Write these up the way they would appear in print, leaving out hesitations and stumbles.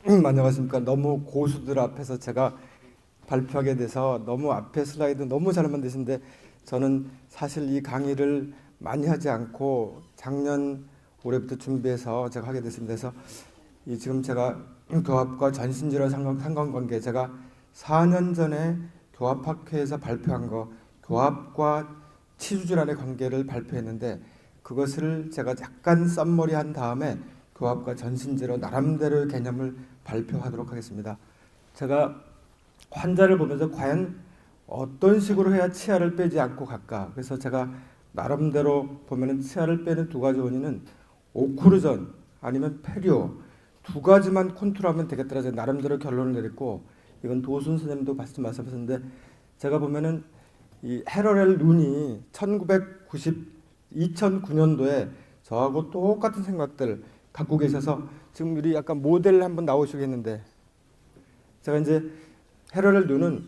안녕하십니까. 너무 고수들 앞에서 제가 발표하게 돼서 너무 앞에 슬라이드 너무 잘 만드신데 저는 사실 이 강의를 많이 하지 않고 작년 올해부터 준비해서 제가 하게 됐습니다. 그래서 이 지금 제가 교합과 전신질환 상관관계 제가 4년 전에 교합학회에서 발표한 거 교합과 치주질환의 관계를 발표했는데 그것을 제가 약간 썸머리한 다음에 교합과 전신제로 나름대로의 개념을 발표하도록 하겠습니다. 제가 환자를 보면서 과연 어떤 식으로 해야 치아를 빼지 않고 갈까? 그래서 제가 나름대로 보면은 치아를 빼는 두 가지 원인은 오클루전 아니면 페리오 두 가지만 컨트롤하면 되겠더라. 제가 나름대로 결론을 내렸고 이건 도순 선생님도 말씀하셨는데 제가 보면은 이 헤럴렐 눈이 2009년도에 저하고 똑같은 생각들 갖고 계셔서 지금 우리 약간 모델 한번 나오시겠는데 제가 이제 헤럴렐 눈은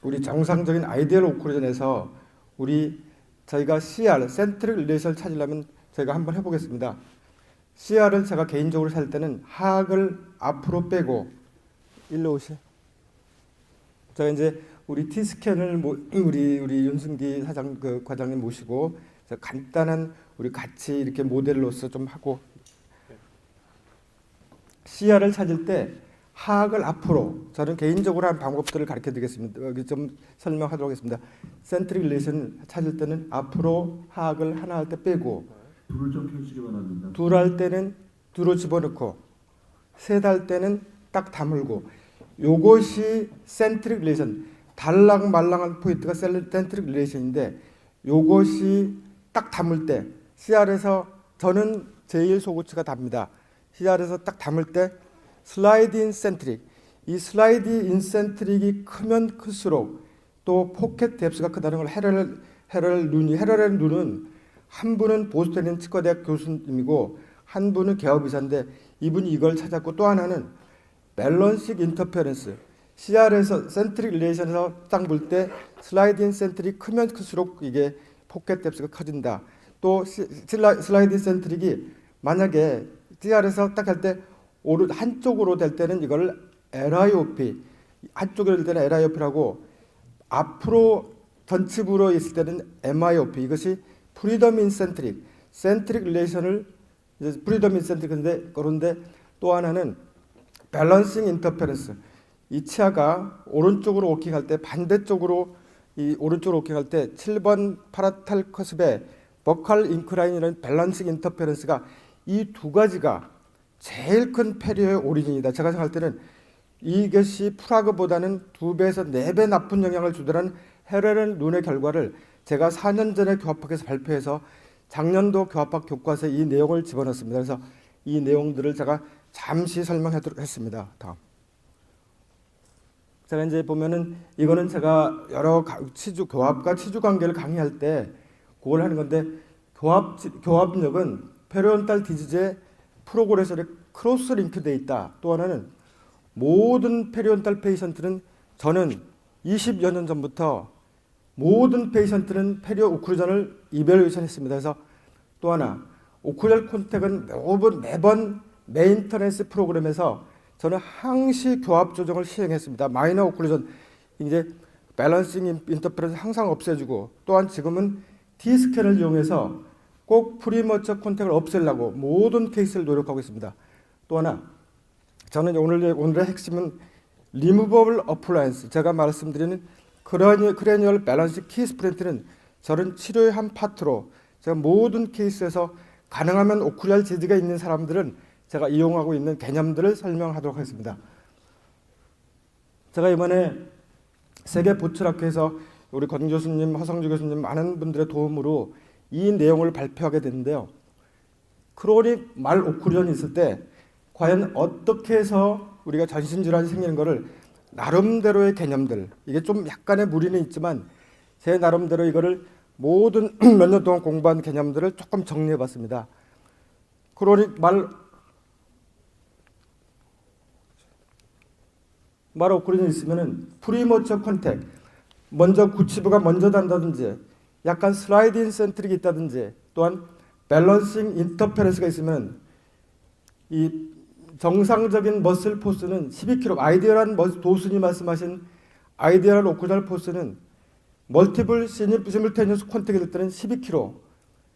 우리 정상적인 아이디얼 오클루전에서 저희가 CR 센트릭 릴레이션을 찾으려면 저희가 한번 해보겠습니다. CR을 제가 개인적으로 살 때는 하악을 앞으로 빼고 일로 오시. 제가 이제 우리 T스캔을 우리 윤승기 과장님 모시고 간단한 우리 같이 이렇게 모델로서 좀 하고 CR을 찾을 때 하악을 앞으로 저는 개인적으로 한 방법들을 가르쳐 드리겠습니다. 여기 좀 설명하도록 하겠습니다. 센트릭 릴레이션 찾을 때는 앞으로 하악을 하나 할 때 빼고 둘을 좀 펴주시기 바랍니다. 둘 할 때는 뒤로 집어넣고 셋 할 때는 딱 다물고 요것이 센트릭 릴레이션 달랑말랑한 포인트가 센트릭 릴레이션인데 요것이 딱 담을 때 CR에서 저는 제일 소구치가 답니다. CR에서 딱 담을 때 슬라이드 인 센트릭 이 슬라이드 인 센트릭이 크면 클수록 또 포켓 뎁스가 크다는 걸 헤럴렐 눈은 한 분은 보스턴 치과대학 교수님이고 한 분은 개업의사인데 이분이 이걸 찾았고 또 하나는 밸런식 인터페런스 CR에서 센트릭 릴레이션에서 딱 볼 때 슬라이드 인 센트릭이 크면 클수록 이게 포켓 뎁스가 커진다. 또 슬라이드 센트릭이 만약에 CR에서 딱 할 때 한쪽으로 될 때는 이걸 LIOP 한쪽으로 될 때는 LIOP라고 앞으로 전치부로 있을 때는 MIOP 이것이 프리덤 인 센트릭 릴레이션을 이제 프리덤 인 센트릭인데 그런데 또 하나는 밸런싱 인터페런스 이 치아가 오른쪽으로 워킹할 때 반대쪽으로 이 오른쪽으로 워킹할 때 7번 파라탈 커스베 버칼 인클라인이라는 밸런싱 인터페런스가 이 두 가지가 제일 큰 페리오의 오리진이다. 제가 생각할 때는 이것이 프라그보다는 2배에서 4배 나쁜 영향을 주더라는 헤럴렐 눈의 결과를 제가 4년 전에 교합학에서 발표해서 작년도 교합학 교과서에 이 내용을 집어넣었습니다. 그래서 이 내용들을 제가 잠시 설명하도록 했습니다. 다음. 제가 이제 보면은 이거는 제가 여러 교합과 치주 관계를 강의할 때 그걸 하는 건데 교합력은 페리온탈 디지즈의 프로그레서에 크로스 링크되어 있다. 또 하나는 모든 페리온탈 페이션트는 저는 20여 년 전부터 모든 페이션트는 페리오 오클루전을 이벨루에이션 했습니다. 그래서 또 하나 오클루전 콘택은 매번 메인터넌스 프로그램에서 저는 항시 교합 조정을 시행했습니다. 마이너 오클루전 이제 밸런싱 인터페런스 항상 없애주고 또한 지금은 T스캔을 이용해서 꼭 프리머처 콘택을 없애려고 모든 케이스를 노력하고 있습니다. 또 하나 저는 오늘의 핵심은 리무버블 어플라이언스 제가 말씀드리는 크레니얼 밸런싱 키 스프린트는 저는 치료의 한 파트로 제가 모든 케이스에서 가능하면 오클리알 제지가 있는 사람들은 제가 이용하고 있는 개념들을 설명하도록 하겠습니다. 제가 이번에 세계 보철학회에서 우리 권 교수님, 허성주 교수님 많은 분들의 도움으로 이 내용을 발표하게 됐는데요. 크로닉 말 오클루전이 있을 때 과연 어떻게 해서 우리가 전신질환이 생기는 것을 나름대로의 개념들 이게 좀 약간의 무리는 있지만 제 나름대로 이거를 모든 몇 년 동안 공부한 개념들을 조금 정리해 봤습니다. 크로닉 말 오클루전이 있으면은 프리머처 컨택 먼저 구치부가 먼저 단다든지 약간 슬라이드 인 센트릭이 있다든지 또한 밸런싱 인터페런스가 있으면 이 정상적인 머슬 포스는 12kg. 아이디얼한 도순이 말씀하신 아이디얼한 오클루전 포스는 멀티플 시뮬테니어스 콘택이 될 때는 12kg.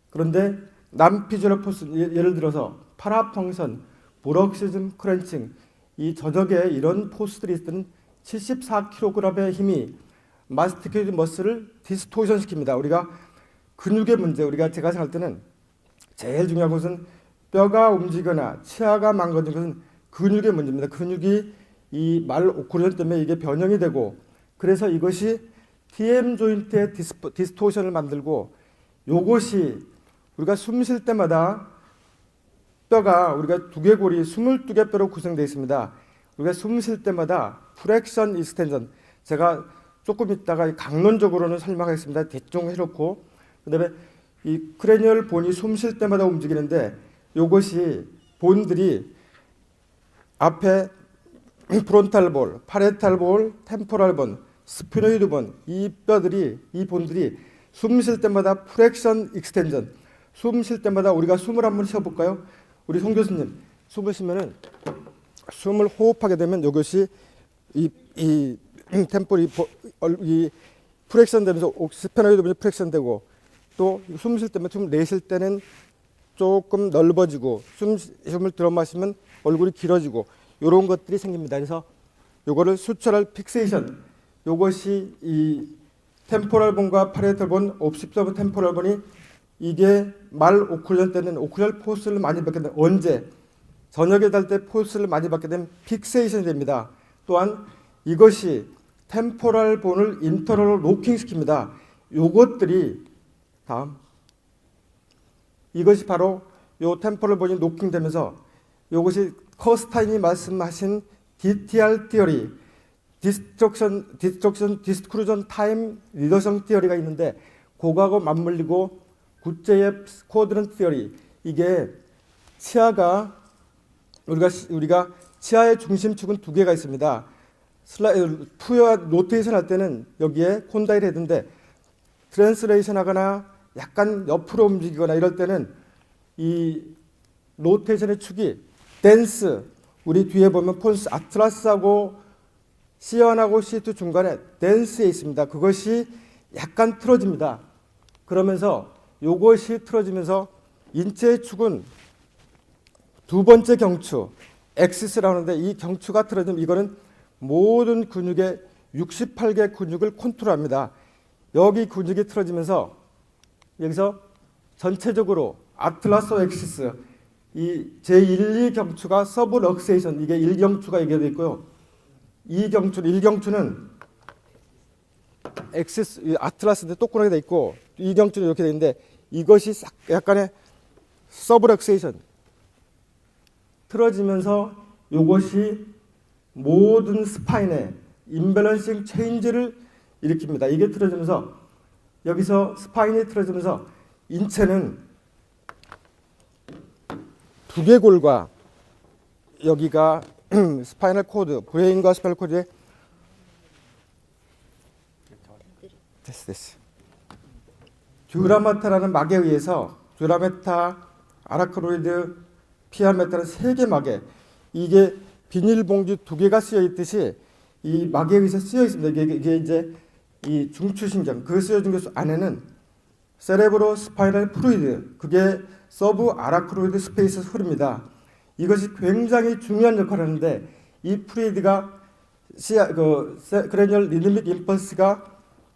그런데 남피주얼 포스, 예를 들어서 파라펑션, 브럭시즘 크런칭, 이 저녁에 이런 포스들이 있을 때는 74kg의 힘이 마스티케이드 머슬을 디스토션 시킵니다. 우리가 근육의 문제, 제가 생각할 때는 제일 중요한 것은 뼈가 움직이거나 치아가 망가진 것은 근육의 문제입니다. 근육이 이 말 오클루전 때문에 이게 변형이 되고, 그래서 이것이 TM 조인트의 디스토션을 만들고, 요것이 우리가 숨 쉴 때마다 뼈가 우리가 두개골이 22개 뼈로 구성되어 있습니다. 우리가 숨 쉴 때마다 프렉션 익스텐전, 제가 조금 있다가 강론적으로는 설명하겠습니다. 대충 해놓고, 그다음에 이 크레니얼 본이 숨 쉴 때마다 움직이는데, 요것이 본들이 앞에 프론탈 볼, 파레탈 볼, 템포랄 본, 스피노이드 본, 이 본들이 숨 쉴 때마다 프렉션 익스텐전, 숨 쉴 때마다 우리가 숨을 한번 쉬어볼까요? 우리 송 교수님, 숨을 쉬면은 숨을 호흡하게 되면 이것이 이 템포리 이 프렉션 되면서 스피노이드 본이 프렉션 되고, 또 숨 쉴 때면 숨 내쉴 때는 조금 넓어지고, 숨을 들어 마시면 얼굴이 길어지고, 이런 것들이 생깁니다. 그래서 요거를 수처럴 픽세이션, 요것이 이 템포럴 본과 파레탈 본, 옵시서브 템포럴 본이 이게 말 오클루전 때는 오클루전 포스를 많이 받게 되면, 언제 저녁에 잘 때 포스를 많이 받게 되면 픽세이션이 됩니다. 또한 이것이 템포럴 본을 인터널로 로킹 시킵니다. 요것들이 다음, 이것이 바로 요 템포럴 본이 노킹 되면서 요것이 커스타인이 말씀하신 DTR 티어리, 디스크루전 타임 리더션 티어리가 있는데, 그거하고 맞물리고 굿제의 쿼드런트 티어리, 이게 치아가 우리가 치아의 중심축은 두 개가 있습니다. 푸어 로테이션 할 때는 여기에 콘다일 헤드인데, 트랜스레이션 하거나 약간 옆으로 움직이거나 이럴 때는 이 로테이션의 축이 댄스, 우리 뒤에 보면 폰스 아틀라스하고 C1하고 C2 중간에 댄스에 있습니다. 그것이 약간 틀어집니다. 그러면서 요것이 틀어지면서 인체의 축은 두 번째 경추 엑시스라고 하는데, 이 경추가 틀어지면 이거는 모든 근육의 68개 근육을 컨트롤합니다. 여기 근육이 틀어지면서 여기서 전체적으로 아틀라스 엑시스, 이 제1, 2경추가 서브럭세이션, 이게 1경추가 얘기되어 있고요. 1경추는 엑시스, 아틀라스인데 똑꾸나게 되어 있고, 2경추는 이렇게 되어 있는데, 이것이 약간의 서브럭세이션 틀어지면서 요것이 모든 스파인의 임밸런싱 체인지를 일으킵니다. 이게 틀어지면서 여기서 스파인이 틀어지면서 인체는 두개골과 여기가 스파이널 코드, 브레인과 스파이널 코드에 됐어. 듀라마타라는 막에 의해서 듀라메타, 아라크로이드, 피아메타는 3개 막에, 이게 비닐봉지 2개가 쓰여 있듯이 이 막에 의해서 쓰여 있습니다. 이게 이제 이 중추신경, 그 쓰여진 것 안에는 세레브로 스파이널 플루이드, 그게 서브 아라크로이드 스페이스에서 흐릅니다. 이것이 굉장히 중요한 역할을 하는데, 이 플루이드가 크레니얼 리드믹 임펄스가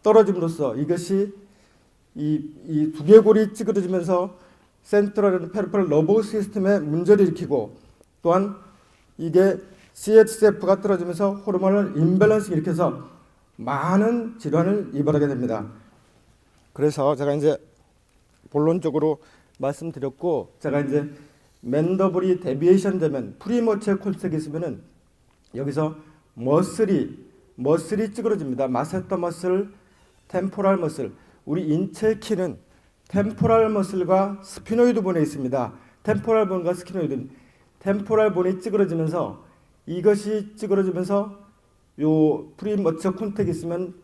떨어짐으로써 이것이 이 두개골이 찌그러지면서 센트럴 페리페럴 너버스 시스템에 문제를 일으키고, 또한 이게 CHCF가 떨어지면서 호르몬을 임밸런스 일으켜서 많은 질환을 유발하게 됩니다. 그래서 제가 이제 본론적으로 말씀드렸고, 제가 이제 맨더블이 데비에이션 되면 프리머처 콘색이 있으면은 여기서 머슬이 찌그러집니다. 마세터 머슬, 템포랄 머슬. 우리 인체 키는 템포랄 머슬과 스피노이드 본에 있습니다. 템포랄 본과 스피노이드. 템포랄 본이 찌그러지면서, 이것이 찌그러지면서 요 프리머처 콘택이 있으면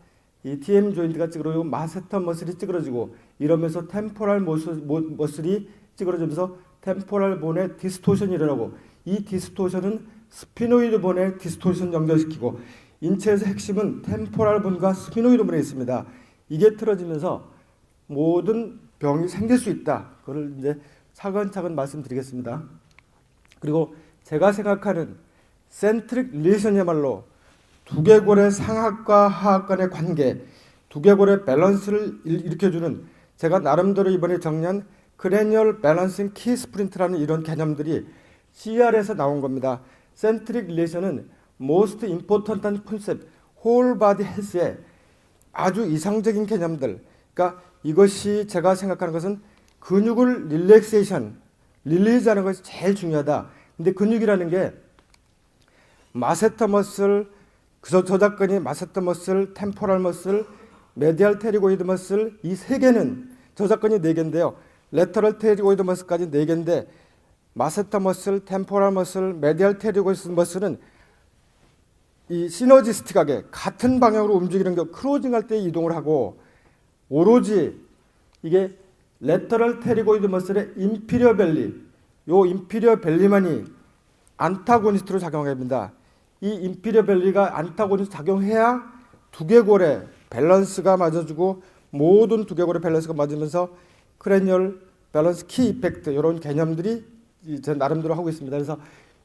이 TM 조인트가 찌그러지고 마세터 머슬이 찌그러지고, 이러면서 템포랄 머슬이 찌그러지면서 템포랄 본의 디스토션이 일어나고, 이 디스토션은 스피노이드 본에 디스토션 연결시키고 인체에서 핵심은 템포랄 본과 스피노이드 본에 있습니다. 이게 틀어지면서 모든 병이 생길 수 있다. 그걸 이제 차근차근 말씀드리겠습니다. 그리고 제가 생각하는 센트릭 릴레이션이야말로 두개골의 상하과 하하 간의 관계, 두개골의 밸런스를 일으켜주는 제가 나름대로 이번에 정리한 크레니얼 밸런싱 키 스프린트라는 이런 개념들이 CR에서 나온 겁니다. 센트릭 릴레이션은 most important한 컨셉, 홀 바디 헬스의 아주 이상적인 개념들. 그러니까 이것이 제가 생각하는 것은 근육을 릴렉세이션, 릴리즈하는 것이 제일 중요하다. 근데 근육이라는 게 마세터 머슬, 저작근이 마세터 머슬, 템포랄 머슬, 메디얼 테리고이드 머슬 이 세 개는 저작근이 네 개인데요. 레터럴 테리고이드 머슬까지 네 개인데 마세터 머슬, 템포랄 머슬, 메디얼 테리고이드 머슬은 이 시너지스틱하게 같은 방향으로 움직이는 게 크로징할 때 이동을 하고 오로지 이게 레터럴 테리고이드 머슬의 인피리어 벨리, 요 인피리어 벨리만이 안타고니스트로 작용합니다. 이 인피리어 벨리가 안타고니스트 작용해야 두개골의 밸런스가 맞아주고 모든 두개골의 밸런스가 맞으면서 크레니얼 밸런스 키 이펙트 이런 개념들이 제 나름대로 하고 있습니다. 그래서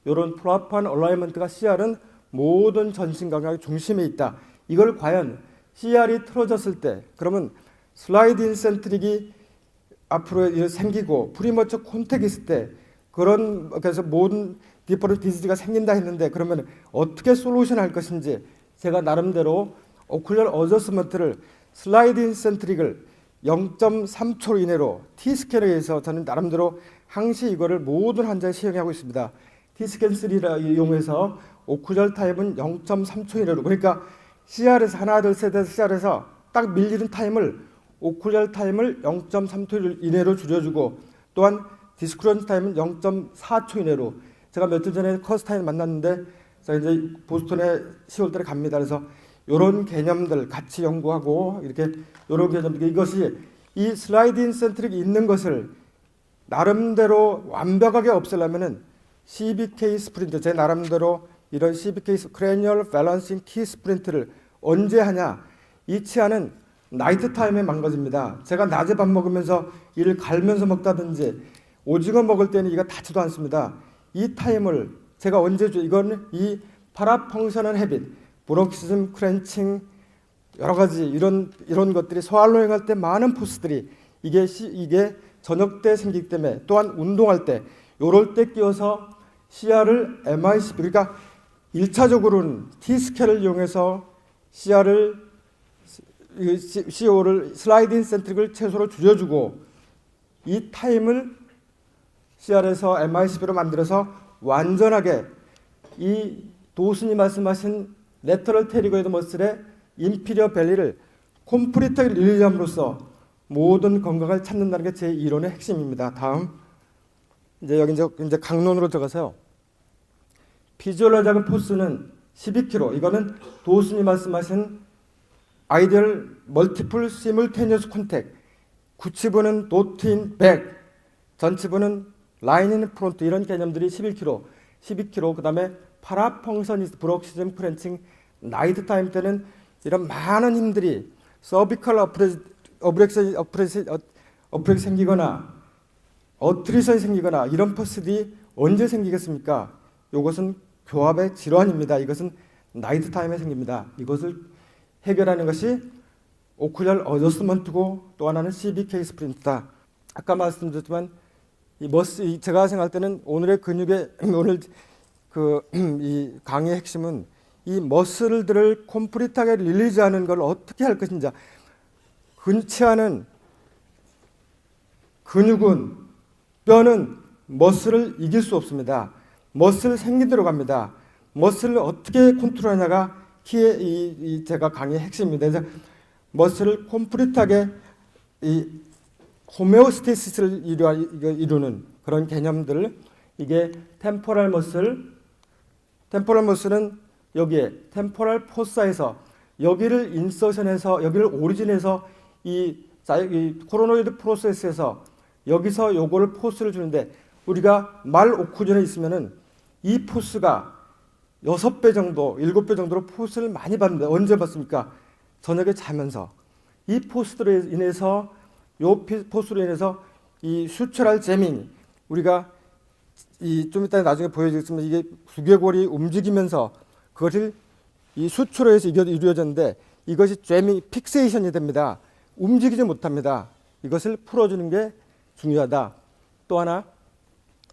이런 프로합한 얼라이먼트가 CR은 모든 전신 감각의 중심에 있다. 이걸 과연 CR이 틀어졌을 때 그러면 슬라이드 인센트릭이 앞으로 생기고 프리머처 콘택이 있을 때 그런 그래서 모든 디퍼런트 디지즈가 생긴다 했는데 그러면 어떻게 솔루션 할 것인지 제가 나름대로 오클럴 어저스먼트를 슬라이드 인센트릭을 0.3초 이내로 T스캔에 의해서 저는 나름대로 항시 이거를 모든 환자에 시행하고 있습니다. T스캔 3를 이용해서 오클럴 타임은 0.3초 이내로 그러니까 CR에서 하나 둘 셋 해서 CR에서 딱 밀리는 타임을 오클럴 타임을 0.3초 이내로 줄여주고 또한 디스크런치 타임은 0.4초 이내로 제가 며칠 전에 커스타인 만났는데 제가 이제 보스턴에 10월달에 갑니다. 그래서 이런 개념들 같이 연구하고 이렇게 이런 개념들 이것이 이 슬라이드 인센트릭이 있는 것을 나름대로 완벽하게 없애려면은 CBK 스프린트 제 나름대로 이런 CBK 크레니얼 밸런싱 키 스프린트를 언제 하냐 이 치아는 나이트 타임에 망가집니다. 제가 낮에 밥 먹으면서 이를 갈면서 먹다든지 오징어 먹을 때는 이가 닿지도 않습니다. 이 타임을 제가 언제 줘? 이거는 이 파라펑셔널 헤빗, 브록시즘, 크렌칭 여러 가지 이런 것들이 소알로잉 할 때 많은 포스들이 이게 저녁 때 생기기 때문에 또한 운동할 때 요럴 때 끼워서 CR을 MICP 그러니까 1차적으로는 T스캔을 이용해서 CO를 슬라이드 인센트릭을 최소로 줄여주고 이 타임을 CR에서 MICP로 만들어서 완전하게 이 도슨이 말씀하신 레터럴 테리고이드 머슬의 인피리어 벨리를 콤프리트하게 릴리함으로써 모든 건강을 찾는다는 게 제 이론의 핵심입니다. 다음 이제 여기 이제 강론으로 들어가서요. 피지올로지적인 포스는 12kg. 이거는 도슨이 말씀하신 아이디얼 멀티플 시뮬테니어스 콘택. 구치부는 도트인 백, 전치부는 라인인 프론트 이런 개념들이 12kg. 그다음에 파라펑셔니스트 브록시즘 크렌칭 나이트 타임 때는 이런 많은 힘들이 서비컬 어프렉션이 생기거나 어트리션이 생기거나 이런 포스들이 언제 생기겠습니까? 이것은 교합의 질환입니다. 이것은 나이트 타임에 생깁니다. 이것을 해결하는 것이 오클럴 어저스먼트고 또 하나는 CBK 스프린트다. 아까 말씀드렸지만 제가 생각할 때는 오늘의 근육의 오늘 이 강의의 핵심은 이 머슬들을 콤플리트하게 릴리즈하는 걸 어떻게 할 것인지 근치하는 근육은 뼈는 머슬을 이길 수 없습니다. 머슬 생기대로 갑니다. 머슬을 어떻게 컨트롤하냐가 키의 제가 강의의 핵심입니다. 그래서 머슬을 콤플리트하게 이 호메오스테시스를 이루는 그런 개념들 이게 템포럴 머슬은 여기에 템포럴 포사에서 여기를 인서션해서 여기를 오리진해서 이 코로노이드 프로세스에서 여기서 요거를 포스를 주는데 우리가 말 오클루전에 있으면은 이 포스가 6배 정도, 7배 정도로 포스를 많이 받는데 언제 받습니까? 저녁에 자면서. 이 포스로 인해서 포스로 인해서 이 수철할 재밍, 우리가 좀 이따 나중에 보여주겠지만 이게 두개골이 움직이면서 그것을 이 수초로 해서 이루어졌는데 이것이 재밍 픽세이션이 됩니다. 움직이지 못합니다. 이것을 풀어주는 게 중요하다. 또 하나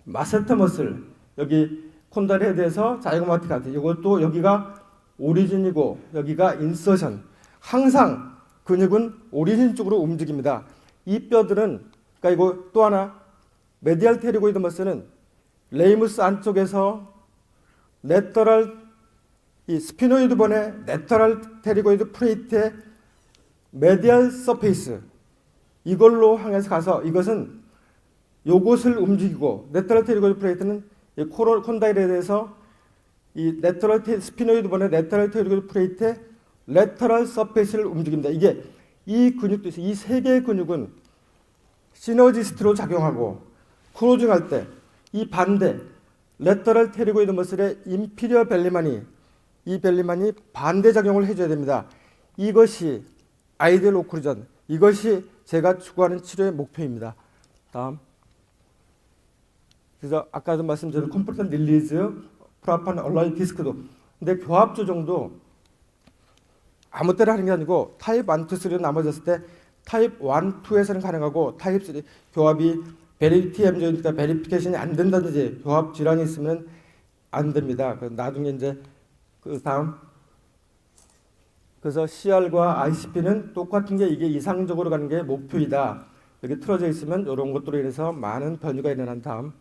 마세터 머슬, 여기 콘달 헤드에서 자이고마틱 하트, 이것도 여기가 오리진이고 여기가 인서션. 항상 근육은 오리진 쪽으로 움직입니다. 이 뼈들은, 그러니까 이거 또 하나 메디알 테리고이드 머슬은 레이무스 안쪽에서 레터럴, 이 스피노이드 본의 레터럴 테리고이드 플레이트의 메디알 서페이스, 이걸로 향해서 가서 이것은 요것을 움직이고, 레터럴 테리고이드 플레이트는 이 콘다일에 대해서 이 스피노이드 본의 레터럴 테리고이드 플레이트의 레터럴 서페이스를 움직입니다. 이게 이 근육도 있어요. 이 세 개의 근육은 시너지스트로 작용하고 크로징할 때 이 반대 레터럴 테리고이드 머슬의 인피리어 벨리만이, 이 벨리만이 반대 작용을 해줘야 됩니다. 이것이 아이디얼 오클루전, 이것이 제가 추구하는 치료의 목표입니다. 다음. 그래서 아까도 말씀드린 컴포턴 릴리즈, 프라판 얼라이 디스크도, 근데 교합 조정도 아무 때나 하는 게 아니고 타입 1, 2, 3로 나눠졌을 때 타입 1, 2에서는 가능하고 타입 3 교합이 TM 조인트가 베리피케이션이 안 된다든지 교합 질환이 있으면 안 됩니다. 나중에 이제 그 다음, 그래서 CR과 ICP는 똑같은 게 이게 이상적으로 가는 게 목표이다. 여기 틀어져 있으면 이런 것들로 인해서 많은 변이가 일어난 다음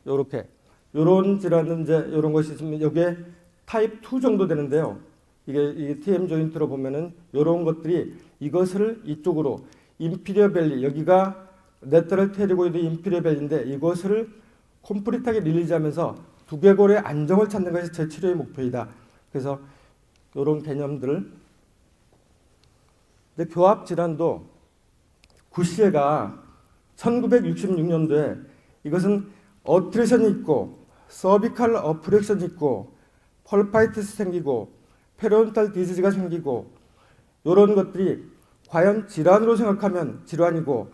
요렇게 요런 질환은 이제 요런 것이 있으면 이게 타입 2 정도 되는데요. 이게 TM 조인트로 보면은 요런 것들이 이것을 이쪽으로 인피리어 벨리, 여기가 레터럴 테리고이드 인피리어 벨리인데 이것을 콤플리트하게 릴리즈하면서 두개골의 안정을 찾는 것이 제 치료의 목표이다. 그래서 이런 개념들을. 근데 교합 질환도 구시에가 1966년도에 이것은 어트레션이 있고 서비칼 어프렉션이 있고 펄파이티스 생기고 페리온탈 디지즈가 생기고 이런 것들이 과연 질환으로 생각하면 질환이고,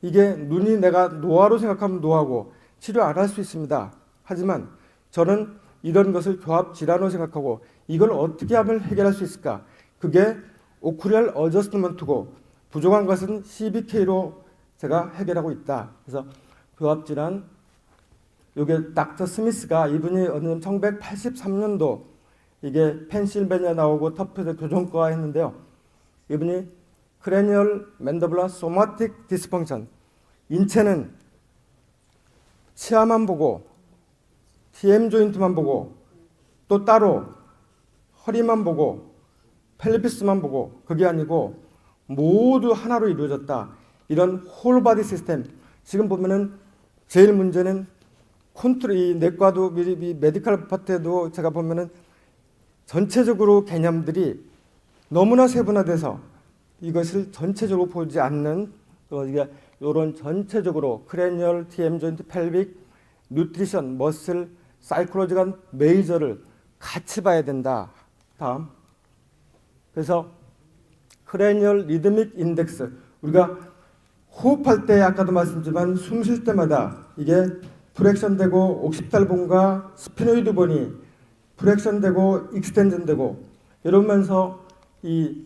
이게 눈이 내가 노화로 생각하면 노화고 치료 안 할 수 있습니다. 하지만 저는 이런 것을 교합 질환으로 생각하고 이걸 어떻게 하면 해결할 수 있을까? 그게 오클리알 어저스트먼트고 부족한 것은 CBK로 제가 해결하고 있다. 그래서 교합 질환, 요게 닥터 스미스가, 이분이 1983년도 이게 펜실베니아 나오고 터프에서 교정과 했는데요. 이분이 크레니얼 맨더블라 소마틱 디스펑션, 인체는 치아만 보고 TM 조인트만 보고 또 따로 허리만 보고 펠비스만 보고 그게 아니고 모두 하나로 이루어졌다. 이런 홀바디 시스템. 지금 보면은 제일 문제는 컨트롤, 이 내과도 메디컬 파트에도 제가 보면은 전체적으로 개념들이 너무나 세분화돼서 이것을 전체적으로 보지 않는, 이런 전체적으로 크레니얼, TM 조인트, 펠빅, 뉴트리션, 머슬, 사이콜로지컬 메이저를 같이 봐야 된다. 다음. 그래서 크레니얼 리드믹 인덱스, 우리가 호흡할 때 아까도 말씀드렸지만 숨 쉴 때마다 이게 프렉션되고 옥시탈본과 스피노이드 본이 프렉션되고 익스텐전되고 이러면서 이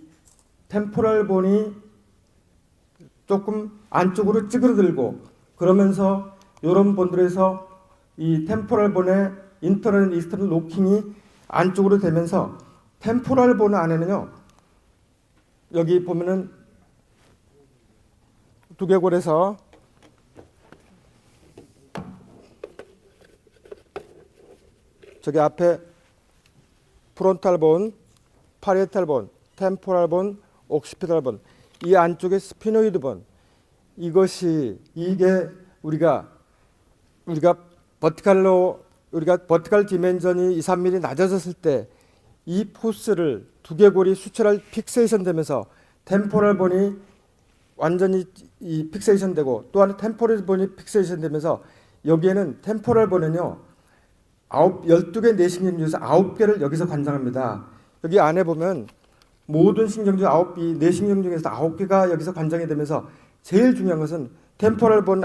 템포럴 본이 조금 안쪽으로 찌그러들고 그러면서 이런 본들에서 이 템포럴 본의 인터널 이스터널 로킹이 안쪽으로 되면서 템포럴 본 안에는요, 여기 보면은 두개골에서 저기 앞에 프론탈 본, 파리에탈 본, 템포럴 본, 옥시피탈 본, 이 안쪽에 스피노이드 본, 이것이 이게 우리가 버티칼 디멘전이 2, 3mm 낮아졌을 때 이 포스를 두개골이 수철할 픽세이션 되면서 템포럴 본이 완전히 이 픽세이션 되고 또 하나 템포럴 본이 픽세이션 되면서 여기에는 템포럴 본은요 12개 뇌신경 중에서 9개를 여기서 관장합니다. 여기 안에 보면 모든 신경 중 뇌신경 중에서 9개가 여기서 관장이 되면서 제일 중요한 것은 템포럴 본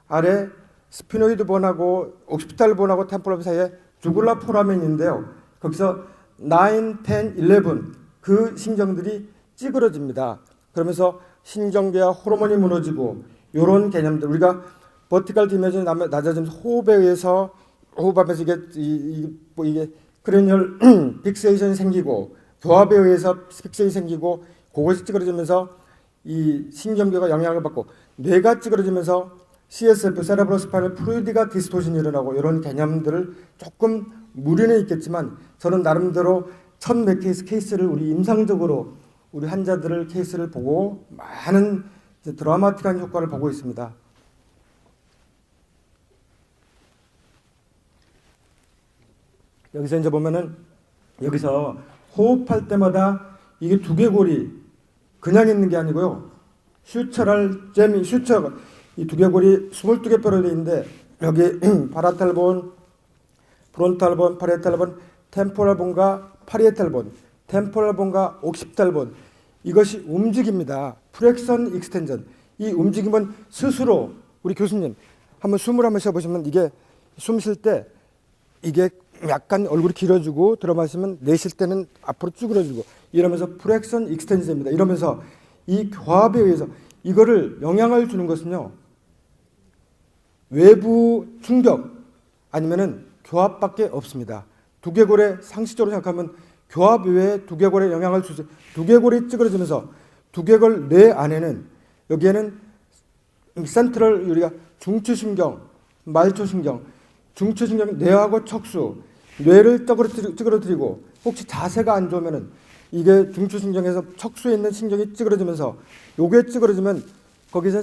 아래 스피노이드 본하고 옥시피탈 본하고 템포럴 본 사이에 주굴라 포라멘이 있는데요. 거기서 9, 10, 11 그 신경들이 찌그러집니다. 그러면서 신경계와 호르몬이 무너지고 이런 개념들 우리가 버티컬 디메전이 낮아지면서 호흡에 의해서 호흡하면서 이게 크레니얼 픽세이션이 생기고 교합에 의해서 픽세이션이 생기고 그것이 찌그러지면서 이 신경계가 영향을 받고 뇌가 찌그러지면서 CSF, 세레브로스파인al 플루이드가 디스토션이 일어나고 이런 개념들을 조금 무리는 있겠지만 저는 나름대로 1,100 케이스를 우리 임상적으로 우리 환자들을 케이스를 보고 많은 드라마틱한 효과를 보고 있습니다. 여기서 이제 보면은 여기서 호흡할 때마다 이게 두개골이 그냥 있는 게 아니고요. 슈처럴 잼이 슈처 이 두개골이 22개 뼈로 되어 있는데 여기 파라탈 본, 프론탈 본, 파리에탈 본, 템포럴 본과 파리에탈 본, 템포럴 본과 옥시피탈 본 이것이 움직입니다. 프렉션 익스텐전 이 움직임은 스스로 우리 교수님 한번 숨을 한번 쉬어보시면 이게 숨 쉴 때 이게 약간 얼굴이 길어지고 들어마시면 내쉴 때는 앞으로 쭈그러지고 이러면서 프렉션 익스텐션입니다. 이러면서 이 교합에 의해서 이거를 영향을 주는 것은요. 외부 충격 아니면은 교합밖에 없습니다. 두개골에 상식적으로 생각하면 교합 외에 두개골에 영향을 주죠. 두개골이 찌그러지면서 두개골 뇌 안에는 여기에는 센트럴 우리가 중추신경, 말초신경, 중추신경 뇌하고 척수, 뇌를 찌그러뜨리고 혹시 자세가 안 좋으면은 이게 중추신경에서 척수에 있는 신경이 찌그러지면서 요게 찌그러지면 거기서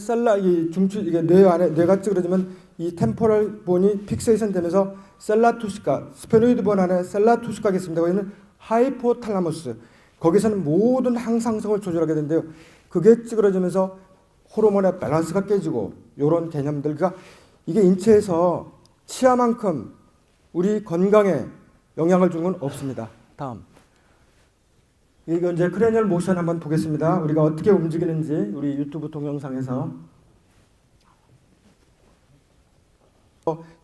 이게 뇌 안에 뇌가 찌그러지면 이 템포럴 본이 픽세이션 되면서 셀라투시카 스페노이드 본 안에 셀라투시카가 있습니다. 거기는 하이포탈라머스 거기서는 모든 항상성을 조절하게 되는데요. 그게 찌그러지면서 호르몬의 밸런스가 깨지고 이런 개념들 그러니까 이게 인체에서 치아만큼 우리 건강에 영향을 주는 건 없습니다. 다음 이거 이제 크레니얼 모션 한번 보겠습니다. 우리가 어떻게 움직이는지 우리 유튜브 동영상에서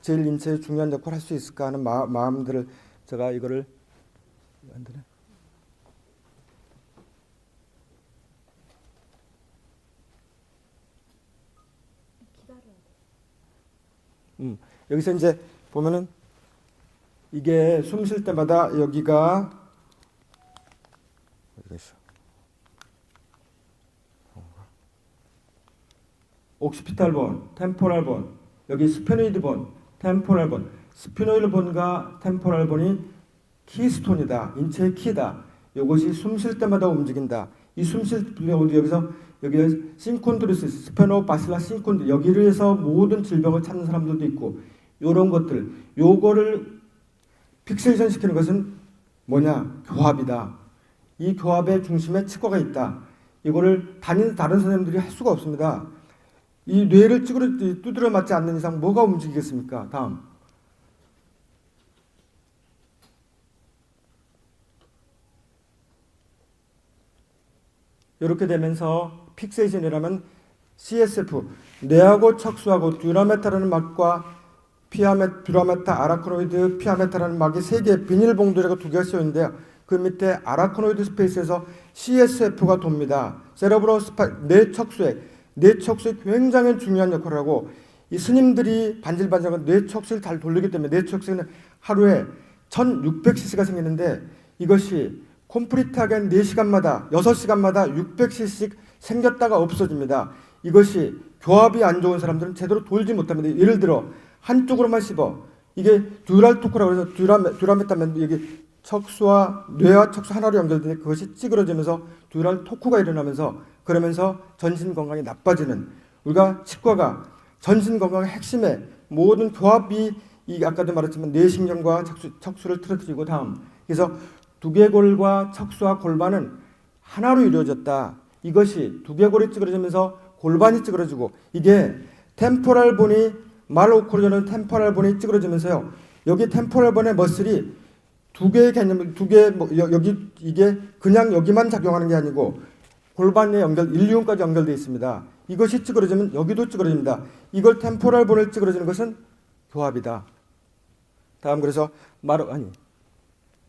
제일 인체에 중요한 역할을 할 수 있을까 하는 마음들을 제가 이거를 안 되네. 여기서 이제 보면은 이게 숨 쉴 때마다 여기가 옥시피탈 본, 템포럴 본, 여기 스페노이드 본, 템포럴 본, 스피노이드 본과 템포럴 본이 키스톤이다. 인체의 키다. 이것이 숨 쉴 때마다 움직인다. 이 숨 쉴 때 여기서 신콘드로시스, 스페노바실라 신콘드 여기를 해서 모든 질병을 찾는 사람들도 있고 이런 것들 요거를 픽세이션 시키는 것은 뭐냐? 교합이다. 이 교합의 중심에 치과가 있다. 이거를 다른 선생님들이 할 수가 없습니다. 이 뇌를 두드려 맞지 않는 이상 뭐가 움직이겠습니까? 다음. 이렇게 되면서 픽세이션이라면 CSF, 뇌하고 척수하고 듀라메타라는 막과 듀라메타, 아라크노이드, 피아메타라는 막이 3개 비닐봉돌이가 2개가 씌어있는데요. 그 밑에 아라크노이드 스페이스에서 CSF가 돕니다. 뇌 척수에 굉장히 중요한 역할을 하고 이 스님들이 반질반질하면 뇌 척수를 잘 돌리기 때문에 뇌 척수는 하루에 1600cc가 생기는데 이것이 콤플리트하게 4시간마다 6시간마다 600cc씩 생겼다가 없어집니다. 이것이 교합이 안 좋은 사람들은 제대로 돌지 못합니다. 예를 들어 한쪽으로만 씹어 이게 듀랄 토크라고 해서 듀라메타면 이게 척수와 뇌와 척수 하나로 연결되는데 그것이 찌그러지면서 듀랄 토크가 일어나면서 그러면서 전신 건강이 나빠지는 우리가 치과가 전신 건강의 핵심에 모든 교합이 이 아까도 말했지만 뇌신경과 척수를 틀어뜨리고 다음 그래서 두개골과 척수와 골반은 하나로 이루어졌다. 이것이 두개골이 찌그러지면서 골반이 찌그러지고 이게 템포럴 본이 말오크루저는 템포럴 본이 찌그러지면서요. 여기 템포럴 번의 머슬이 두 개의 개념을 여기 이게 그냥 여기만 작용하는 게 아니고 골반에 일리움까지 연결되어 있습니다. 이것이 찌그러지면 여기도 찌그러집니다. 이걸 템포럴 본을 찌그러지는 것은 교합이다. 다음 그래서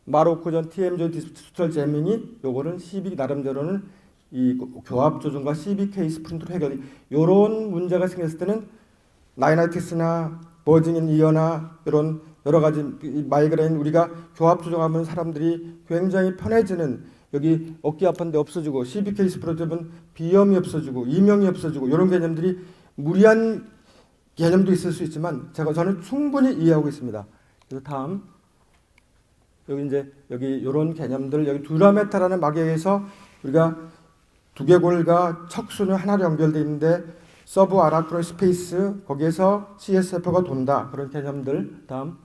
마로코전 TM조 디스토럴 재밍이 요거는 CB 나름대로는 이 교합 조정과 CBK 스프린트로 해결이 요런 문제가 생겼을 때는 나이나이티스나 버징인 이어나 이런 여러 가지 마이그레인 우리가 교합 조정하면 사람들이 굉장히 편해지는 여기 어깨 아픈데 없어지고 CBK 스프린트는 비염이 없어지고 이명이 없어지고 이런 개념들이 무리한 개념도 있을 수 있지만 저는 충분히 이해하고 있습니다. 그래서 다음 여기 이제 여기 이런 개념들 여기 두라메타라는 막에서 우리가 두개골과 척수는 하나로 연결되어 있는데 서브 아라크로 스페이스 거기에서 CSF가 돈다 그런 개념들 다음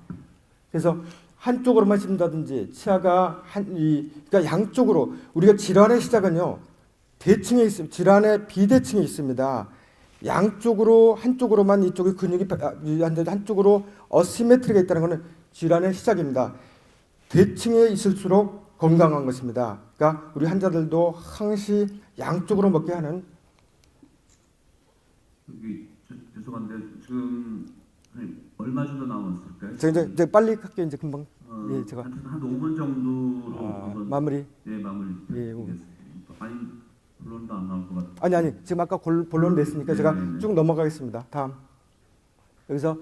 그래서 한쪽으로만 씹는다든지 치아가 그러니까 양쪽으로 우리가 질환의 시작은요 대칭에 있습니다. 질환의 비대칭이 있습니다. 양쪽으로 한쪽으로만 이쪽의 근육이 한쪽으로 어시메트리가 있다는 것은 질환의 시작입니다. 대칭에 있을수록 건강한 것입니다. 그러니까 우리 환자들도 항시 양쪽으로 먹게 하는 죄송한데 지금 얼마 정도 남았을까요? 제가 이제 빨리 할게요. 이제 금방 예, 제가 한 5분 정도로 마무리. 네 마무리. 예, 아니 본론도 안 나올 것 같아요. 아니 지금 아까 본론 냈으니까 제가 쭉 넘어가겠습니다. 다음 여기서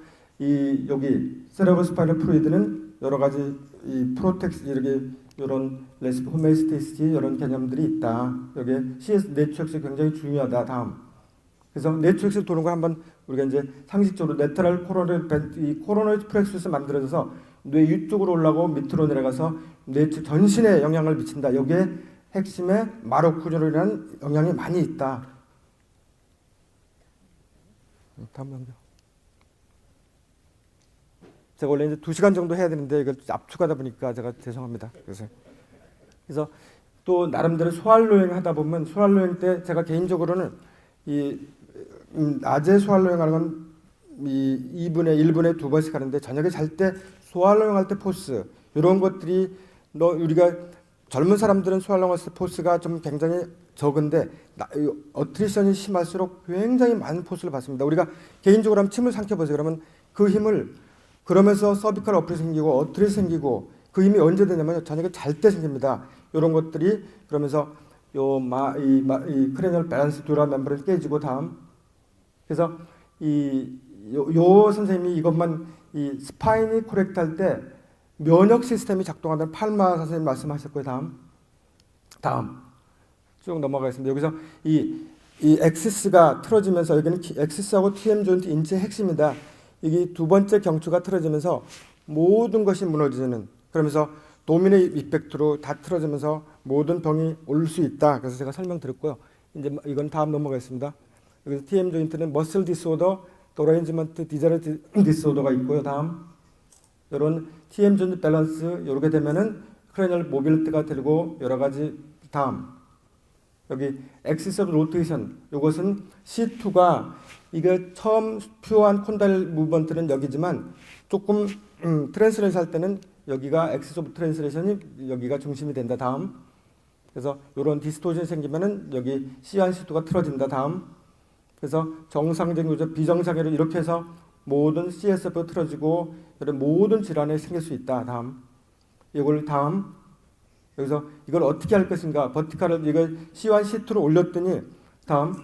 여기 세레브로 스파이널 플루이드는 여러 가지 이 프로텍스 이렇게 이런 레스피 호메오스테이시스 이런 개념들이 있다. 여기에 CS 네트워크가 굉장히 중요하다. 다음 그래서 네트워크를 도는 걸 한번 우리가 이제 상식적으로 레터럴 코로노이드 플렉스를 만들어져서 뇌 위쪽으로 올라가고 밑으로 내려가서 뇌 전신에 영향을 미친다. 여기에 핵심에 마로쿠존이라는 영향이 많이 있다. 다음 넘겨. 제가 원래 이제 2시간 정도 해야 되는데 이걸 압축하다 보니까 제가 죄송합니다. 그래서 또 나름대로 소활로행 하다 보면 소활로행 때 제가 개인적으로는 낮에 소활로행 하는 건 2분에 1분에 2번씩 하는데 저녁에 잘 때 소활로행 할 때 포스 이런 것들이 우리가 젊은 사람들은 소활로행 할 때 포스가 좀 굉장히 적은데 어트리션이 심할수록 굉장히 많은 포스를 받습니다. 우리가 개인적으로 한번 침을 삼켜보세요. 그러면 그 힘을 그러면서 서비컬 어플이 생기고 어트리 생기고 그 힘이 언제 되냐면 저녁에 잘 때 생깁니다. 이런 것들이 그러면서 이 크레니얼 밸런스 듀라 멤버를 깨지고 다음 그래서 요 선생님이 이것만 이 스파인이 코렉트 할 때 면역 시스템이 작동한다는 팔마 선생님 말씀하셨고요. 다음 쭉 넘어가겠습니다. 여기서 이 엑시스가 틀어지면서 여기는 엑시스하고 TM 조인트 인체의 핵심이다. 이게 두 번째 경추가 틀어지면서 모든 것이 무너지는 그러면서 도미네 이펙트로 다 틀어지면서 모든 병이 올 수 있다. 그래서 제가 설명드렸고요. 이제 이건 다음 넘어가겠습니다. 여기서 TM 조인트는 머슬 디스오더, 도레인지먼트 디저트 디스오더가 있고요. 다음 이런 TM 조인트 밸런스 이렇게 되면은 크레니얼 모빌리티가 되고 여러 가지 다음 여기 엑시스 오브 로테이션 이것은 C2가 이게 처음 퓨어한 콘달 무브먼트는 여기지만 조금 트랜스레이션 할 때는 여기가 엑시스 오브 트랜스레이션이 여기가 중심이 된다. 다음 그래서 이런 디스토션이 생기면은 여기 C1, C2가 틀어진다. 다음 그래서 정상적인 구조 비정상적으로 이렇게 해서 모든 CSF가 틀어지고 이런 모든 질환이 생길 수 있다. 다음 이걸 다음 여기서 이걸 어떻게 할 것인가 버티컬을 이걸 C1, C2로 올렸더니 다음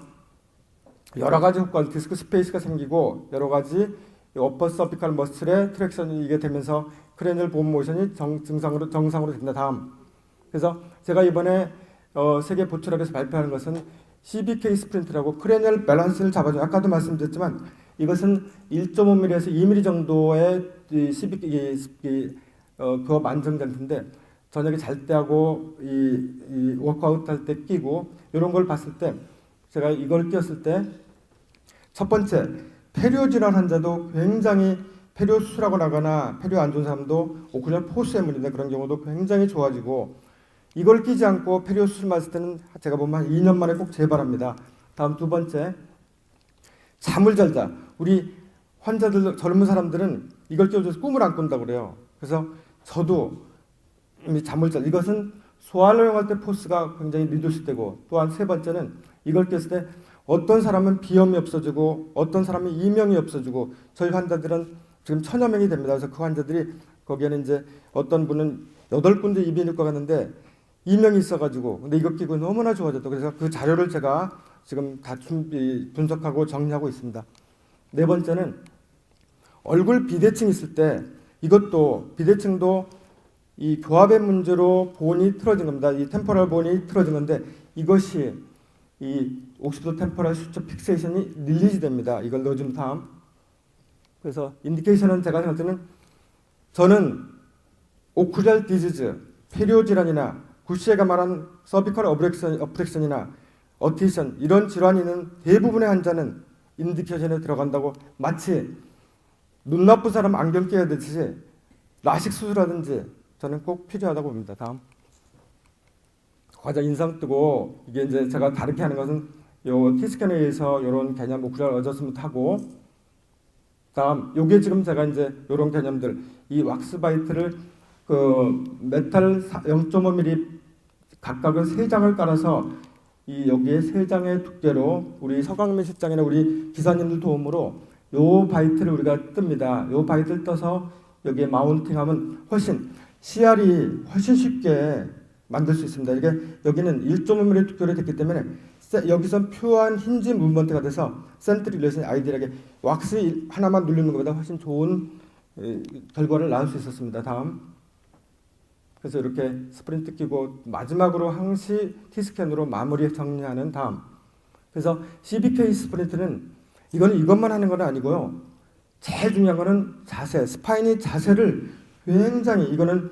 여러 가지 효과 디스크 스페이스가 생기고 여러 가지 어퍼 서비컬 머슬의 트랙션이 이게 되면서 크레니얼 본 모션이 정상으로 된다. 다음 그래서 제가 이번에 세계 보철학에서 발표하는 것은 CBK 스프린트라고 크레니얼 밸런스를 잡아줘요. 아까도 말씀드렸지만 이것은 1.5mm에서 2mm 정도의 CBK 교합 안정장치인데 저녁에 잘 때 하고 이 워크아웃 할 때 끼고 이런 걸 봤을 때 제가 이걸 끼웠을 때 첫 번째 폐렴 질환 환자도 굉장히 폐렴 수술하고 나거나 폐렴 안 좋은 사람도 오클루전 포스 때문인데 그런 경우도 굉장히 좋아지고 이걸 끼지 않고 폐렴 수술 맞을 때는 제가 보면 한 2년 만에 꼭 재발합니다. 다음 두 번째 잠을 잘 자. 우리 환자들 젊은 사람들은 이걸 띄워줘서 꿈을 안 꾼다고 그래요. 그래서 저도 이미 잠을 자. 이것은 소화를 이용할 때 포스가 굉장히 리듀스되고, 또한 세 번째는 이걸 꼈을 때 어떤 사람은 비염이 없어지고 어떤 사람은 이명이 없어지고, 저희 환자들은 지금 1000여 명이 됩니다. 그래서 그 환자들이 거기에는 이제 어떤 분은 8군데 이비인후과 갔는데 이명이 있어가지고, 근데 이거 끼고 너무나 좋아졌다. 그래서 그 자료를 제가 지금 다 분석하고 정리하고 있습니다. 네 번째는 얼굴 비대칭 있을 때, 이것도 비대칭도 이 교합의 문제로 본이 틀어진 겁니다. 이 템포럴 본이 틀어진 건데, 이것이 이 옥시피도 템포럴 수처 픽세이션이 릴리즈 됩니다. 이걸 넣어준 다음. 그래서 인디케이션은 제가 생각할 때는, 저는 오클리얼 디지즈, 폐료 질환이나 구시에가 말한 서비컬 어프렉션이나 어티션, 이런 질환이 있는 대부분의 환자는 인디케이션에 들어간다고, 마치 눈 나쁜 사람 안경 껴야 되듯이 라식 수술하든지 저는 꼭 필요하다고 봅니다. 다음. 가장 인상 뜨고, 이게 이제 제가 다르게 하는 것은 요 T스캔에 의해서 이런 개념 오클리얼 어저스먼트 하고, 다음 요게 지금 제가 이제 이런 개념들, 이 왁스 바이트를 그 메탈 0.5mm 각각을 3장을 깔아서 이 여기에 3장의 두께로 우리 서강민 실장이나 우리 기사님들 도움으로 요 바이트를 우리가 뜹니다. 요 바이트를 떠서 여기에 마운팅하면 훨씬 CR이 훨씬 쉽게 만들 수 있습니다. 이게 여기는 1.5mm 두께로 됐기 때문에 여기서 표한 힌지 무브먼트가 돼서 센트릭 릴레이션이 아이디어하게 왁스 하나만 누르는 것보다 훨씬 좋은 결과를 낳을 수 있었습니다. 다음. 그래서 이렇게 스프린트 끼고 마지막으로 항시 T스캔으로 마무리 정리하는 다음. 그래서 CBK 스프린트는 이것만 하는 건 아니고요. 제일 중요한 거는 자세, 스파인이 자세를 굉장히, 이거는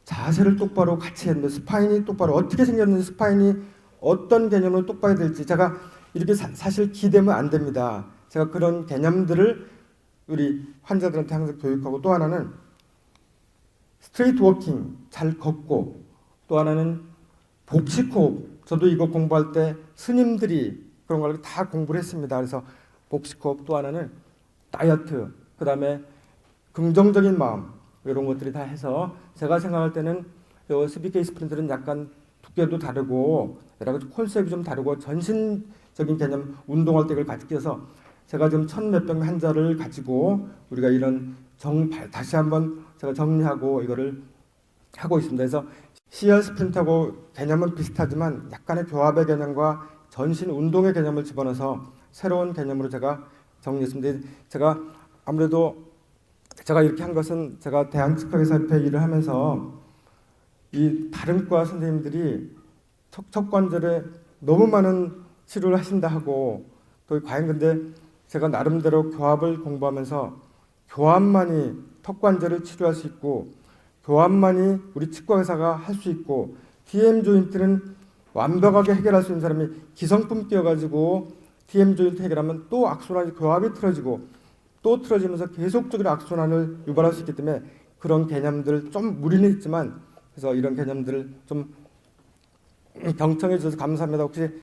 자세를 똑바로 같이 했는데, 스파인이 똑바로 어떻게 생겼는지, 스파인이 어떤 개념으로 똑바로 될지 제가 이렇게 사실 기대면 안 됩니다. 제가 그런 개념들을 우리 환자들한테 항상 교육하고, 또 하나는 스트레이트 워킹, 잘 걷고, 또 하나는 복식 호흡. 저도 이거 공부할 때 스님들이 그런 걸 다 공부를 했습니다. 그래서 복식 호흡, 또 하나는 다이어트, 그 다음에 긍정적인 마음, 이런 것들이 다 해서 제가 생각할 때는 요 CBK 스프린트는 약간 두께도 다르고 여러 가지 콘셉트이 좀 다르고 전신적인 개념, 운동할 때 이걸 같이 껴서 제가 지금 1000몇 명 환자를 가지고 우리가 이런 다시 한번 제가 정리하고 이거를 하고 있습니다. 그래서 CR 스프린트하고 개념은 비슷하지만 약간의 교합의 개념과 전신 운동의 개념을 집어넣어서 새로운 개념으로 제가 정리했습니다. 제가 아무래도 제가 이렇게 한 것은 제가 대한치과의사협회 일을 하면서 이 다른 과 선생님들이 척관절에 너무 많은 치료를 하신다 하고, 또 과연 근데 제가 나름대로 교합을 공부하면서 교합만이 턱관절을 치료할 수 있고, 교합만이 우리 치과 의사가 할 수 있고, DM 조인트는 완벽하게 해결할 수 있는 사람이 기성품 끼워가지고 DM 조인트 해결하면 또 악순환이 교합이 틀어지고 또 틀어지면서 계속적으로 악순환을 유발할 수 있기 때문에 그런 개념들 좀 무리는 있지만, 그래서 이런 개념들을 좀 경청해 주셔서 감사합니다. 혹시